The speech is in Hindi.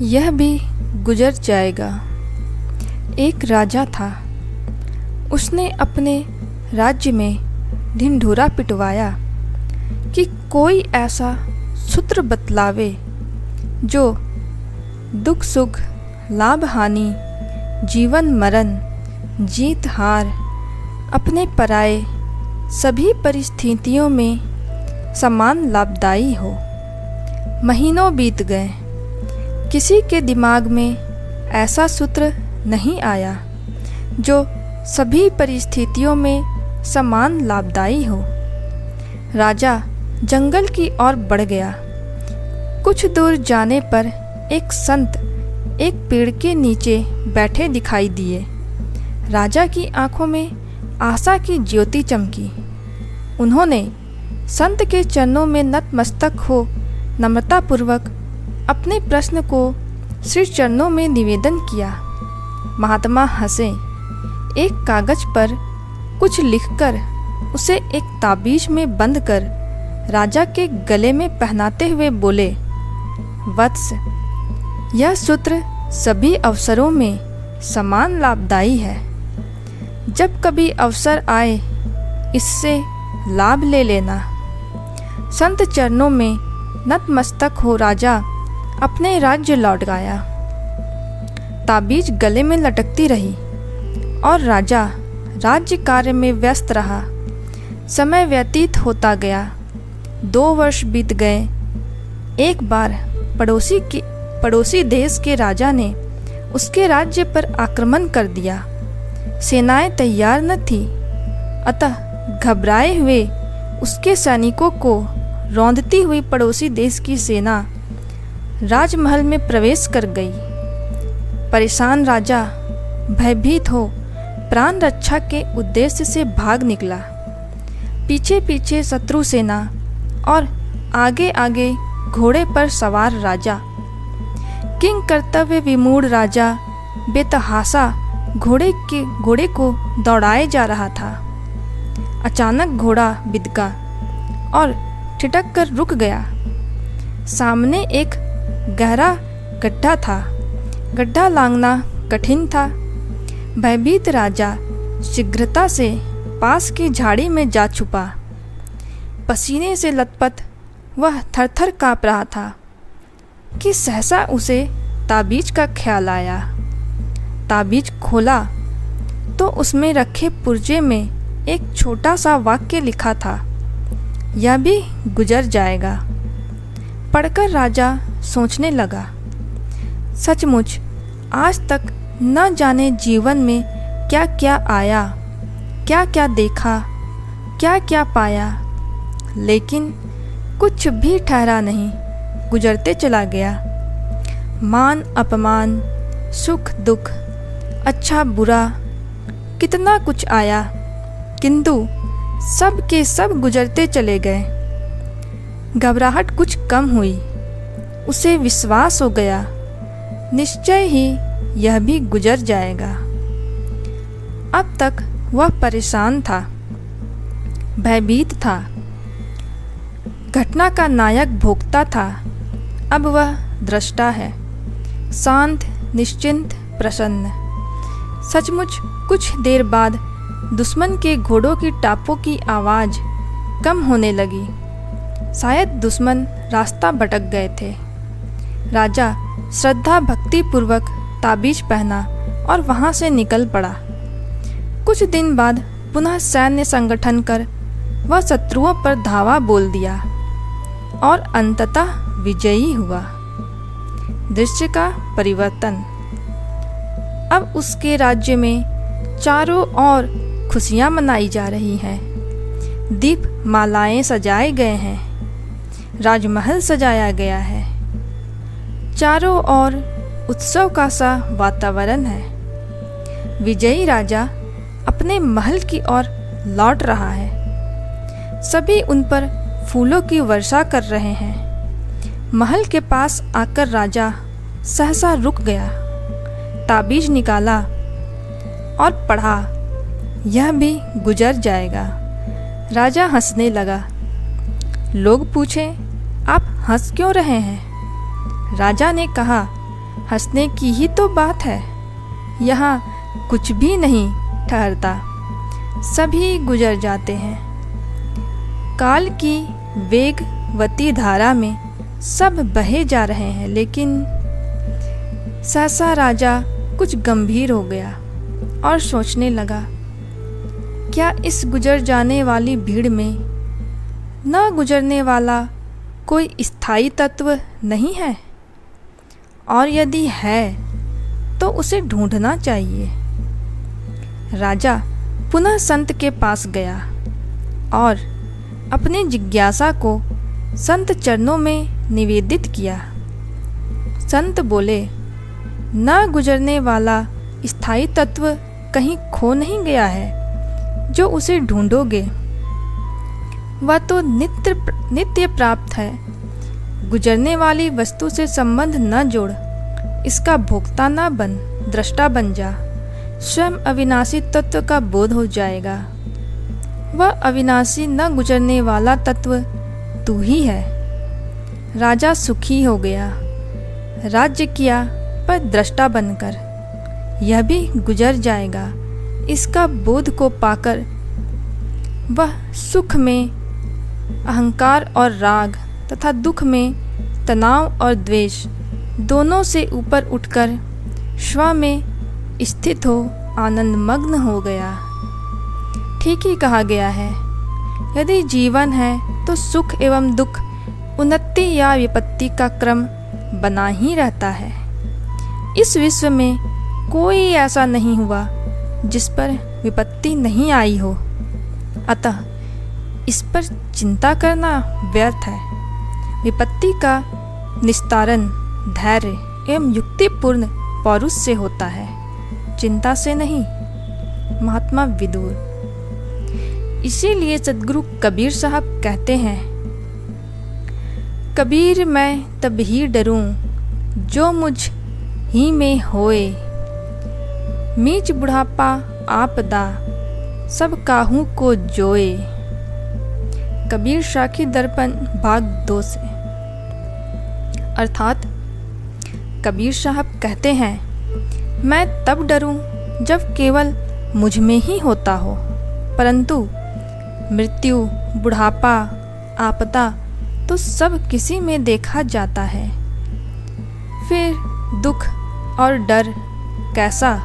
यह भी गुजर जाएगा। एक राजा था। उसने अपने राज्य में ढिंढोरा पिटवाया कि कोई ऐसा सूत्र बतलावे जो दुख सुख, लाभ हानि, जीवन मरण, जीत हार, अपने पराये सभी परिस्थितियों में समान लाभदायी हो। महीनों बीत गए, किसी के दिमाग में ऐसा सूत्र नहीं आया जो सभी परिस्थितियों में समान लाभदायी हो। राजा जंगल की ओर बढ़ गया। कुछ दूर जाने पर एक संत एक पेड़ के नीचे बैठे दिखाई दिए। राजा की आंखों में आशा की ज्योति चमकी। उन्होंने संत के चरणों में नतमस्तक हो नम्रतापूर्वक अपने प्रश्न को श्री चरणों में निवेदन किया। महात्मा हंसे। एक कागज पर कुछ लिखकर उसे एक ताबीज में बंद कर राजा के गले में पहनाते हुए बोले, वत्स, यह सूत्र सभी अवसरों में समान लाभदायी है। जब कभी अवसर आए इससे लाभ ले लेना। संत चरणों में नतमस्तक हो राजा अपने राज्य लौट गया। ताबीज गले में लटकती रही और राजा राज्य कार्य में व्यस्त रहा। समय व्यतीत होता गया। 2 वर्ष बीत गए। एक बार पड़ोसी देश के राजा ने उसके राज्य पर आक्रमण कर दिया। सेनाएं तैयार न थी, अतः घबराए हुए उसके सैनिकों को रौंदती हुई पड़ोसी देश की सेना राजमहल में प्रवेश कर गई। परेशान राजा भयभीत हो प्राण रक्षा के उद्देश्य से भाग निकला। पीछे पीछे शत्रु सेना और आगे आगे घोड़े पर सवार राजा। किंग कर्तव्य विमूढ़ राजा बेतहाशा घोड़े को दौड़ाए जा रहा था। अचानक घोड़ा बिदका और ठिठक कर रुक गया। सामने एक गहरा गड्ढा था। गड्ढा लांघना कठिन था। भयभीत राजा शीघ्रता से पास की झाड़ी में जा छुपा। पसीने से लथपथ वह थरथर काँप रहा था कि सहसा उसे ताबीज का ख्याल आया। ताबीज खोला तो उसमें रखे पुर्जे में एक छोटा सा वाक्य लिखा था, यह भी गुजर जाएगा। पढ़कर राजा सोचने लगा, सचमुच आज तक न जाने जीवन में क्या क्या आया, क्या क्या देखा, क्या क्या पाया, लेकिन कुछ भी ठहरा नहीं, गुजरते चला गया। मान अपमान, सुख दुख, अच्छा बुरा, कितना कुछ आया, किंतु सब के सब गुजरते चले गए। घबराहट कुछ कम हुई। उसे विश्वास हो गया, निश्चय ही यह भी गुजर जाएगा। अब तक वह परेशान था, भयभीत था, घटना का नायक भोगता था। अब वह दृष्टा है, शांत, निश्चिंत, प्रसन्न। सचमुच कुछ देर बाद दुश्मन के घोड़ों की टापों की आवाज़ कम होने लगी। शायद दुश्मन रास्ता भटक गए थे। राजा श्रद्धा भक्ति पूर्वक ताबीज पहना और वहाँ से निकल पड़ा। कुछ दिन बाद पुनः सैन्य संगठन कर वह शत्रुओं पर धावा बोल दिया और अंततः विजयी हुआ। दृश्य का परिवर्तन। अब उसके राज्य में चारों ओर खुशियाँ मनाई जा रही हैं। दीप मालाएं सजाए गए हैं। राजमहल सजाया गया है। चारों ओर उत्सव का सा वातावरण है। विजयी राजा अपने महल की ओर लौट रहा है। सभी उन पर फूलों की वर्षा कर रहे हैं। महल के पास आकर राजा सहसा रुक गया। ताबीज निकाला और पढ़ा, यह भी गुजर जाएगा। राजा हंसने लगा। लोग पूछे, आप हंस क्यों रहे हैं? राजा ने कहा, हंसने की ही तो बात है, यहाँ कुछ भी नहीं ठहरता, सभी गुजर जाते हैं। काल की वेगवती धारा में सब बहे जा रहे हैं, लेकिन सहसा राजा कुछ गंभीर हो गया और सोचने लगा, क्या इस गुजर जाने वाली भीड़ में न गुजरने वाला कोई स्थायी तत्व नहीं है? और यदि है तो उसे ढूंढना चाहिए। राजा पुनः संत के पास गया और अपनी जिज्ञासा को संत चरणों में निवेदित किया। संत बोले, न गुजरने वाला स्थायी तत्व कहीं खो नहीं गया है जो उसे ढूंढोगे, वह तो नित्य प्राप्त है। गुजरने वाली वस्तु से संबंध न जोड़, इसका भोक्ता न बन, दृष्टा बन जा। स्वयं अविनाशी तत्व का बोध हो जाएगा। वह अविनाशी न गुजरने वाला तत्व तू ही है। राजा सुखी हो गया, राज्य किया पर दृष्टा बनकर। यह भी गुजर जाएगा। इसका बोध को पाकर वह सुख में अहंकार और राग तथा दुख में तनाव और द्वेष दोनों से ऊपर उठकर स्व में स्थित हो आनंद मग्न हो गया। ठीक ही कहा गया है, यदि जीवन है तो सुख एवं दुख, उन्नति या विपत्ति का क्रम बना ही रहता है। इस विश्व में कोई ऐसा नहीं हुआ जिस पर विपत्ति नहीं आई हो, अतः इस पर चिंता करना व्यर्थ है। विपत्ति का निस्तारण धैर्य एवं युक्तिपूर्ण पौरुष से होता है, चिंता से नहीं। महात्मा विदुर। इसीलिए सद्गुरु कबीर साहब कहते हैं, कबीर मैं तब ही डरूं जो मुझ ही में होए, मीच बुढ़ापा आपदा सब काहू को जोए। कबीर साखी दर्पण भाग 2 से। अर्थात कबीर साहब कहते हैं, मैं तब डरूं जब केवल मुझ में ही होता हो, परंतु मृत्यु, बुढ़ापा, आपदा तो सब किसी में देखा जाता है। फिर दुख और डर कैसा?